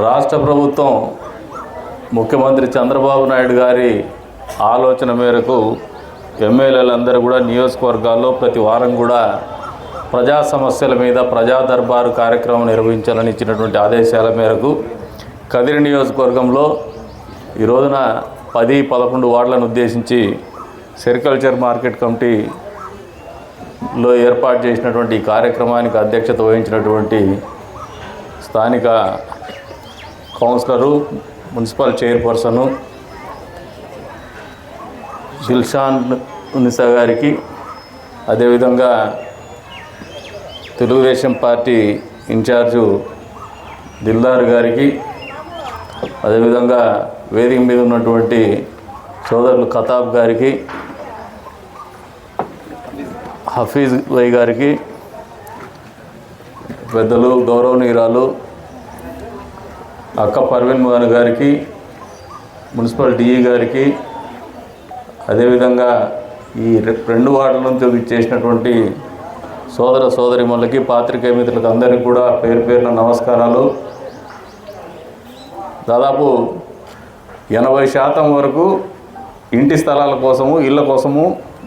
రాష్ట్ర ప్రభుత్వం ముఖ్యమంత్రి చంద్రబాబు నాయుడు గారి ఆలోచన మేరకు ఎమ్మెల్యేలందరూ కూడా నియోజకవర్గాల్లో ప్రతి వారం కూడా ప్రజా సమస్యల మీద ప్రజా దర్బారు కార్యక్రమం నిర్వహించాలని ఇచ్చినటువంటి ఆదేశాల మేరకు కదిరి నియోజకవర్గంలో ఈ రోజున 10-11 వార్డులను ఉద్దేశించి సెరికల్చర్ మార్కెట్ కమిటీలో ఏర్పాటు చేసినటువంటి ఈ కార్యక్రమానికి అధ్యక్షత వహించినటువంటి స్థానిక కౌన్సిలరు మున్సిపల్ చైర్పర్సను దిల్షాన్ నిసా గారికి, అదేవిధంగా తెలుగుదేశం పార్టీ ఇన్ఛార్జు దిల్దార్ గారికి, అదేవిధంగా వేదిక మీద ఉన్నటువంటి సోదరులు ఖతాబ్ గారికి, హఫీజ్ భాయ్ గారికి, పెద్దలు గౌరవనీయురాలు అక్క పర్వీన్ మోహన్ గారికి, మున్సిపల్ డిఈ గారికి, అదేవిధంగా ఈ 2 వార్డుల నుంచి ఇచ్చేసినటువంటి సోదర సోదరిమణులకి, పాత్రికేయ మిత్రులకు అందరికీ కూడా పేరు పేరున నమస్కారాలు. దాదాపు 80% వరకు ఇంటి స్థలాల కోసము, ఇళ్ళ కోసము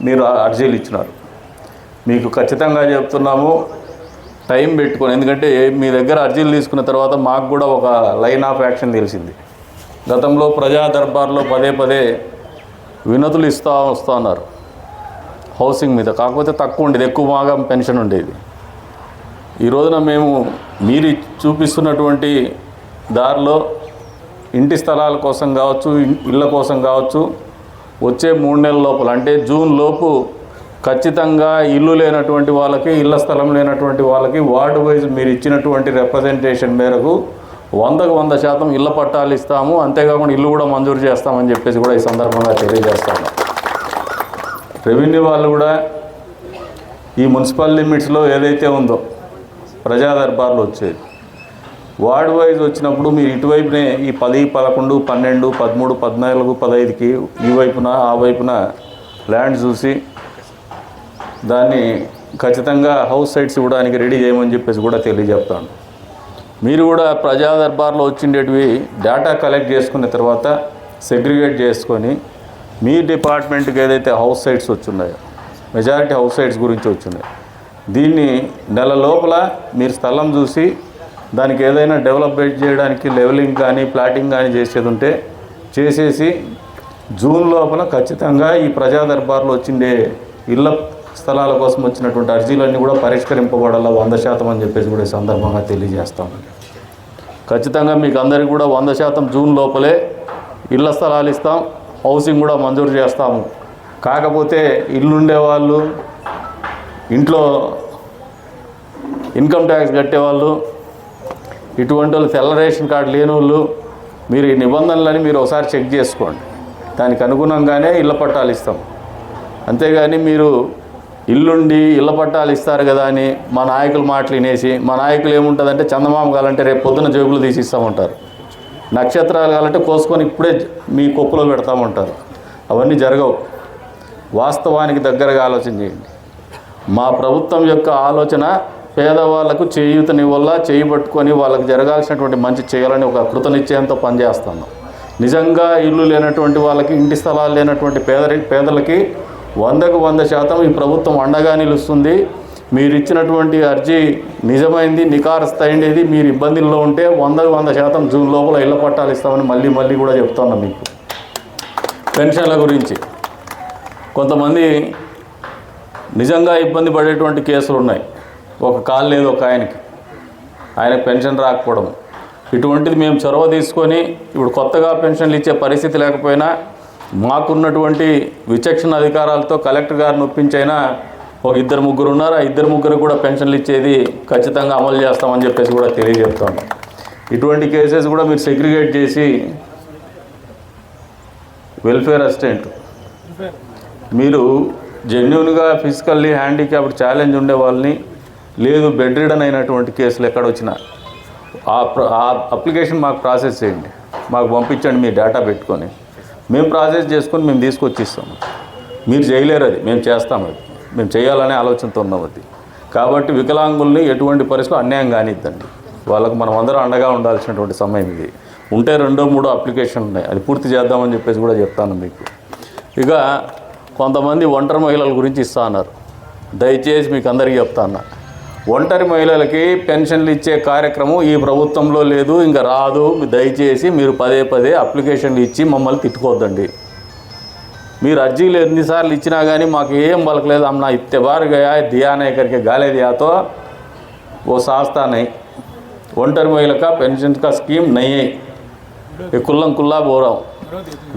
మీరు అర్జీలు ఇచ్చినారు. మీకు ఖచ్చితంగా చెప్తున్నాము, టైం పెట్టుకొని, ఎందుకంటే మీ దగ్గర అర్జీలు తీసుకున్న తర్వాత మాకు కూడా ఒక లైన్ ఆఫ్ యాక్షన్ తెలిసింది. గతంలో ప్రజా దర్బార్లో పదే వినతులు ఇస్తూ వస్తున్నారు హౌసింగ్ మీద, కాకపోతే తక్కువ ఉండేది, ఎక్కువ బాగా పెన్షన్ ఉండేది. ఈ రోజున మేము మీరు చూపిస్తున్నటువంటి దారిలో ఇంటి స్థలాల కోసం కావచ్చు, ఇళ్ళ కోసం కావచ్చు, వచ్చే 3 నెలల లోపల, అంటే జూన్ లోపు ఖచ్చితంగా ఇల్లు లేనటువంటి వాళ్ళకి, ఇళ్ళ స్థలం లేనటువంటి వాళ్ళకి వార్డు వైజ్ మీరు ఇచ్చినటువంటి రిప్రజెంటేషన్ మేరకు 100% ఇళ్ళ పట్టాలు ఇస్తాము. అంతేకాకుండా ఇల్లు కూడా మంజూరు చేస్తామని చెప్పేసి కూడా ఈ సందర్భంగా తెలియజేస్తాము. రెవెన్యూ వాళ్ళు కూడా ఈ మున్సిపల్ లిమిట్స్లో ఏదైతే ఉందో ప్రజా దర్బార్లు వచ్చేది, వార్డు వైజ్ వచ్చినప్పుడు మీరు ఇటువైపునే ఈ 10, 11, 12, 13, 14, 15కి ఈ వైపున ఆ వైపున ల్యాండ్ చూసి దాన్ని ఖచ్చితంగా హౌస్ సైట్స్ ఇవ్వడానికి రెడీ చేయమని చెప్పేసి కూడా తెలియజేస్తాను. మీరు కూడా ప్రజా దర్బార్లో వచ్చిండేటివి డేటా కలెక్ట్ చేసుకున్న తర్వాత సెగ్రిగేట్ చేసుకొని మీ డిపార్ట్మెంట్కి ఏదైతే హౌస్ సైట్స్ వచ్చున్నాయో, మెజారిటీ హౌస్ సైట్స్ గురించి వచ్చున్నాయి, దీన్ని నెల లోపల మీరు స్థలం చూసి దానికి ఏదైనా డెవలప్మెంట్ చేయడానికి లెవెలింగ్ కానీ ప్లాటింగ్ కానీ చేసేది ఉంటే చేసేసి జూన్ లోపల ఖచ్చితంగా ఈ ప్రజా దర్బార్లో వచ్చిండే ఇళ్ళ స్థలాల కోసం వచ్చినటువంటి అర్జీలన్నీ కూడా పరిష్కరింపబడాల 100% అని చెప్పేసి కూడా ఈ సందర్భంగా తెలియజేస్తాము. ఖచ్చితంగా మీకు అందరికీ కూడా 100% జూన్ లోపలే ఇళ్ళ స్థలాలు ఇస్తాం, హౌసింగ్ కూడా మంజూరు చేస్తాము. కాకపోతే ఇల్లుండే వాళ్ళు, ఇంట్లో ఇన్కమ్ ట్యాక్స్ కట్టేవాళ్ళు, ఇటువంటి వాళ్ళు, తెల్ల రేషన్ కార్డు లేని వాళ్ళు, మీరు ఈ నిబంధనలని మీరు ఒకసారి చెక్ చేసుకోండి. దానికి అనుగుణంగానే ఇళ్ళ పట్టాలు ఇస్తాం. అంతేగాని మీరు ఇల్లుండి ఇళ్ళ పట్టాలు ఇస్తారు కదా అని మా నాయకులు మాటలు వినేసి, మా నాయకులు ఏముంటుందంటే చందమామ కావాలంటే రేపు పొద్దున జేబులు తీసి ఇస్తామంటారు, నక్షత్రాలు కావాలంటే కోసుకొని ఇప్పుడే మీ కొప్పులో పెడతామంటారు. అవన్నీ జరగవు. వాస్తవానికి దగ్గరగా ఆలోచన చేయండి. మా ప్రభుత్వం యొక్క ఆలోచన పేదవాళ్లకు చేయూతనివ్వాలా, చేయబట్టుకొని వాళ్ళకి జరగాల్సినటువంటి మంచి చేయాలని ఒక కృతనిశ్చయంతో పనిచేస్తాను. నిజంగా ఇల్లు లేనటువంటి వాళ్ళకి, ఇంటి స్థలాలు లేనటువంటి పేదలకి 100% ఈ ప్రభుత్వం అండగా నిలుస్తుంది. మీరు ఇచ్చినటువంటి అర్జీ నిజమైంది, నికారస్తైండేది, మీరు ఇబ్బందుల్లో ఉంటే 100% జూన్ లోపల ఇళ్ల పట్టాలు ఇస్తామని మళ్ళీ కూడా చెప్తున్నాం. మీకు పెన్షన్ల గురించి కొంతమంది నిజంగా ఇబ్బంది పడేటువంటి కేసులు ఉన్నాయి. ఒక కాలు లేదు ఒక ఆయనకి పెన్షన్ రాకపోవడం, ఇటువంటిది మేము చొరవ తీసుకొని ఇప్పుడు కొత్తగా పెన్షన్లు ఇచ్చే పరిస్థితి లేకపోయినా మాకున్నటువంటి విచక్షణ అధికారాలతో కలెక్టర్ గారిని ఒప్పించైనా ఒక 2-3 ఉన్నారు. ఆ 2-3 కూడా పెన్షన్లు ఇచ్చేది ఖచ్చితంగా అమలు చేస్తామని చెప్పేసి కూడా తెలియజేస్తాం. ఇటువంటి కేసెస్ కూడా మీరు సెగ్రిగేట్ చేసి వెల్ఫేర్ అసిస్టెంట్, మీరు జెన్యూన్గా ఫిజికల్లీ హ్యాండిక్యాప్డ్ ఛాలెంజ్ ఉండే వాళ్ళని, లేదు బెడ్ రిడన్ అయినటువంటి కేసులు ఎక్కడొచ్చినా ఆ అప్లికేషన్ మాకు ప్రాసెస్ చేయండి, మాకు పంపించండి మీ డేటా పెట్టుకొని, మేము ప్రాసెస్ చేసుకొని మేము తీసుకొచ్చి ఇస్తాము. మీరు చేయలేరు, అది మేము చేస్తాం, అది మేము చేయాలనే ఆలోచనతో ఉన్నాం. అది కాబట్టి వికలాంగుల్ని ఎటువంటి పరిస్థితుల్లో అన్యాయం కానిద్దండి. వాళ్ళకు మనం అందరం అండగా ఉండాల్సినటువంటి సమయం ఇది. ఉంటే 2-3 అప్లికేషన్లు ఉన్నాయి, అది పూర్తి చేద్దామని చెప్పేసి కూడా చెప్తాను మీకు. ఇక కొంతమంది ఒంటరి మహిళల గురించి ఇస్తా అన్నారు. దయచేసి మీకు అందరికీ చెప్తా అన్నా, ఒంటరి మహిళలకి పెన్షన్లు ఇచ్చే కార్యక్రమం ఈ ప్రభుత్వంలో లేదు, ఇంకా రాదు. దయచేసి మీరు పదే అప్లికేషన్లు ఇచ్చి మమ్మల్ని తిట్టుకోవద్దండి. మీరు అర్జీలు ఎన్నిసార్లు ఇచ్చినా కానీ మాకు ఏం పలకలేదు. అమ్మ ఇత్తే బార్ గయా दिया नहीं करके गाले दिया तो वो सास्ता नहीं. ఒంటరి महिला का पेंशन का स्कीम नहीं है, ये कुल्लम कुल्ला बोल रहा हूँ.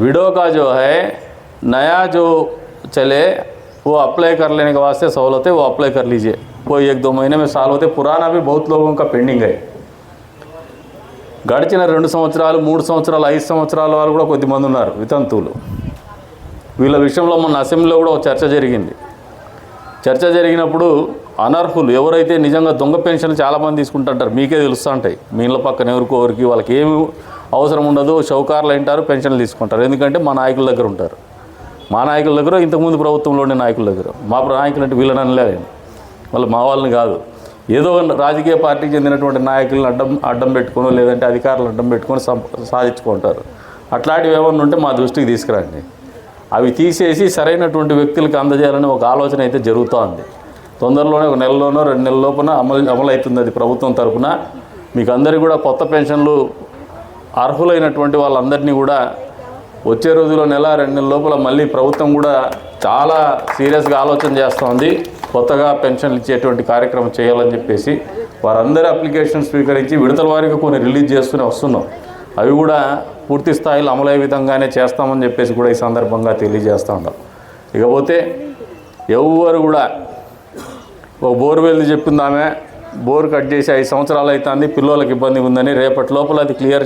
विडो का जो है नया जो चले वो अप्लाई कर लेने के वास्ते सहूलत है, वो अप्लाई कर लीजिए. कोई 1-2 महीने में साल होते. पुराना भी बहुत लोगों का पेंडिंग है. గడిచిన 2 సంవత్సరాలు 3 సంవత్సరాలు 5 సంవత్సరాల వాళ్ళు కూడా కొద్దిమంది ఉన్నారు వితంతువులు. వీళ్ళ విషయంలో మొన్న అసెంబ్లీలో కూడా ఒక చర్చ జరిగింది. చర్చ జరిగినప్పుడు అనర్హులు ఎవరైతే నిజంగా దొంగ పెన్షన్ చాలామంది తీసుకుంటుంటారు, మీకే తెలుస్తూ ఉంటాయి. మీ ఇళ్ళ పక్కన ఎవరికి వాళ్ళకి ఏమి అవసరం ఉండదు, షౌకార్లు అంటారు, పెన్షన్లు తీసుకుంటారు. ఎందుకంటే మా నాయకుల దగ్గర ఉంటారు. మా నాయకుల దగ్గర, ఇంతకుముందు ప్రభుత్వంలో ఉండే నాయకుల దగ్గర. మా నాయకులు అంటే వీళ్ళని అనలేదు, వాళ్ళు మా వాళ్ళని కాదు. ఏదో రాజకీయ పార్టీకి చెందినటువంటి నాయకులను అడ్డం పెట్టుకొని, లేదంటే అధికారులను అడ్డం పెట్టుకొని సాధించుకుంటారు. అట్లాంటివి ఏమన్నా ఉంటే మా దృష్టికి తీసుకురండి. అవి తీసేసి సరైనటువంటి వ్యక్తులకు అందజేయాలని ఒక ఆలోచన అయితే జరుగుతూ ఉంది. తొందరలోనే 1 నెలలోనో 2 నెలల లోపున అమలు అవుతుంది అది ప్రభుత్వం తరఫున. మీకు అందరికీ కూడా కొత్త పెన్షన్లు అర్హులైనటువంటి వాళ్ళందరినీ కూడా వచ్చే రోజుల్లో 1-2 నెలల లోపల మళ్ళీ ప్రభుత్వం కూడా చాలా సీరియస్గా ఆలోచన చేస్తోంది. కొత్తగా పెన్షన్లు ఇచ్చేటువంటి కార్యక్రమం చేయాలని చెప్పేసి వారందరి అప్లికేషన్ స్వీకరించి విడతల వారీగా కొన్ని రిలీజ్ చేస్తూనే వస్తున్నాం. అవి కూడా పూర్తి స్థాయిలో అమలయ్యే విధంగానే చేస్తామని చెప్పేసి కూడా ఈ సందర్భంగా తెలియజేస్తూ ఉన్నాం. ఇకపోతే ఎవరు కూడా ఒక బోర్వెల్ చెప్పిందామే బోర్ కట్ చేసి 5 సంవత్సరాలు అవుతుంది, పిల్లలకి ఇబ్బంది ఉందని, రేపటి లోపల అది క్లియర్